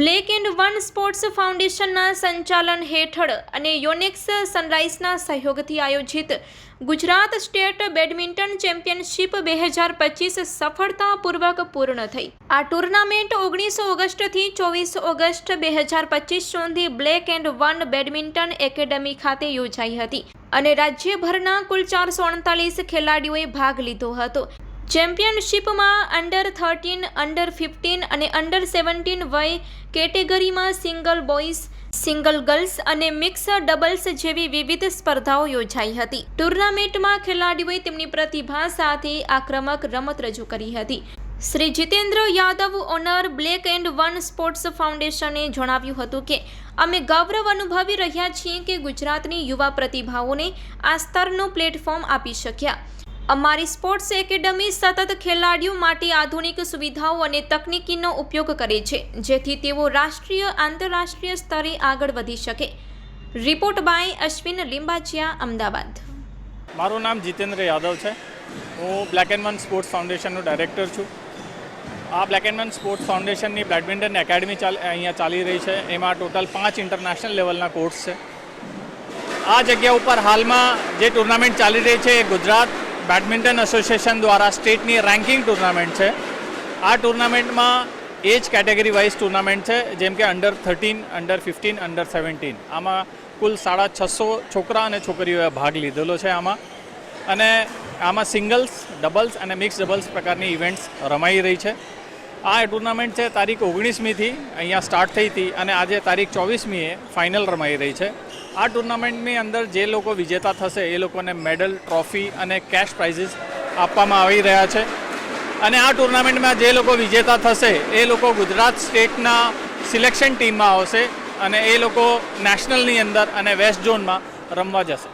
Black and one sports ફાઉન્ડેશનના સંચાલન હેઠળ અને યોનેક્સ સનરાઇઝના સહયોગથી આયોજિત ગુજરાત સ્ટેટ બેડમિન્ટન ચેમ્પિયનશિપ 2025 સફળતાપૂર્વક પૂર્ણ થઈ। આ ટુર્નામેન્ટ 19 ઓગસ્ટથી 24 ઓગસ્ટ 2025 સુધી black and one badminton academy ખાતે યોજાઈ હતી અને રાજ્યભરના કુલ 439 ખેલાડીઓએ ભાગ લીધો હતો। ચેમ્પિયનશિપમાં અંડર 13, અંડર 15 અને અંડર 17 વય કેટેગરીમાં સિંગલ બોયઝ, સિંગલ ગર્લ્સ અને મિક્સ ડબલ્સ જેવી વિવિધ સ્પર્ધાઓ યોજાઈ હતી। ટુર્નામેન્ટમાં ખેલાડીઓએ તેમની પ્રતિભા સાથે આક્રમક રમત રજૂ કરી હતી। Shri Jitendra Yadav, owner black and one sports ફાઉન્ડેશને જણાવ્યું હતું કે અમે ગૌરવ અનુભવી રહ્યા છીએ કે ગુજરાતની યુવા પ્રતિભાઓને આ સ્તરનું પ્લેટફોર્મ આપી શક્યા। અમારી સ્પોર્ટ્સ એકેડમી સતત ખેલાડીઓ માટે આધુનિક સુવિધાઓ અને તકનીકીનો ઉપયોગ કરે છે જેથી તેઓ રાષ્ટ્રીય આંતરરાષ્ટ્રીય સ્તરે આગળ વધી શકે। Report by Ashwin Limbachiya, Ahmedabad. મારું નામ જીતેન્દ્ર યાદવ છે। હું બ્લેક એન્ડ વન સ્પોર્ટ્સ ફાઉન્ડેશનનો ડાયરેક્ટર છું। આ બ્લેક એન્ડ વન સ્પોર્ટ્સ ફાઉન્ડેશનની બેડમિન્ટન એકેડમી અહીંયા ચાલી રહી છે। એમાં ટોટલ 5 ઇન્ટરનેશનલ લેવલના કોર્સ છે। આ જગ્યા ઉપર હાલમાં જે ટુર્નામેન્ટ ચાલી રહી છે એ ગુજરાત બેડમિન્ટન એસોસિએશન દ્વારા સ્ટેટની રેન્કિંગ ટુર્નામેન્ટ છે। આ ટુર્નામેન્ટમાં એજ કેટેગરી વાઇઝ ટુર્નામેન્ટ છે, જેમ કે અંડર 13, અંડર 15, અંડર 17। આમાં કુલ 650 છોકરા અને છોકરીઓએ ભાગ લીધેલો છે અને આમાં સિંગલ્સ, ડબલ્સ અને મિક્સ ડબલ્સ પ્રકારની ઇવેન્ટ્સ રમાઈ રહી છે। આ ટુર્નામેન્ટ છે તારીખ 19મીથી અહીંયા સ્ટાર્ટ થઈ હતી અને આજે તારીખ 24મીએ ફાઇનલ રમાઈ રહી છે। આ ટુર્નામેન્ટની અંદર જે લોકો વિજેતા થશે એ લોકોને મેડલ, ટ્રોફી અને કેશ પ્રાઇઝીસ આપવામાં આવી રહ્યા છે અને આ ટુર્નામેન્ટમાં જે લોકો વિજેતા થશે એ લોકો ગુજરાત સ્ટેટના સિલેક્શન ટીમમાં આવશે અને એ લોકો નેશનલની અંદર અને વેસ્ટ ઝોનમાં રમવા જશે।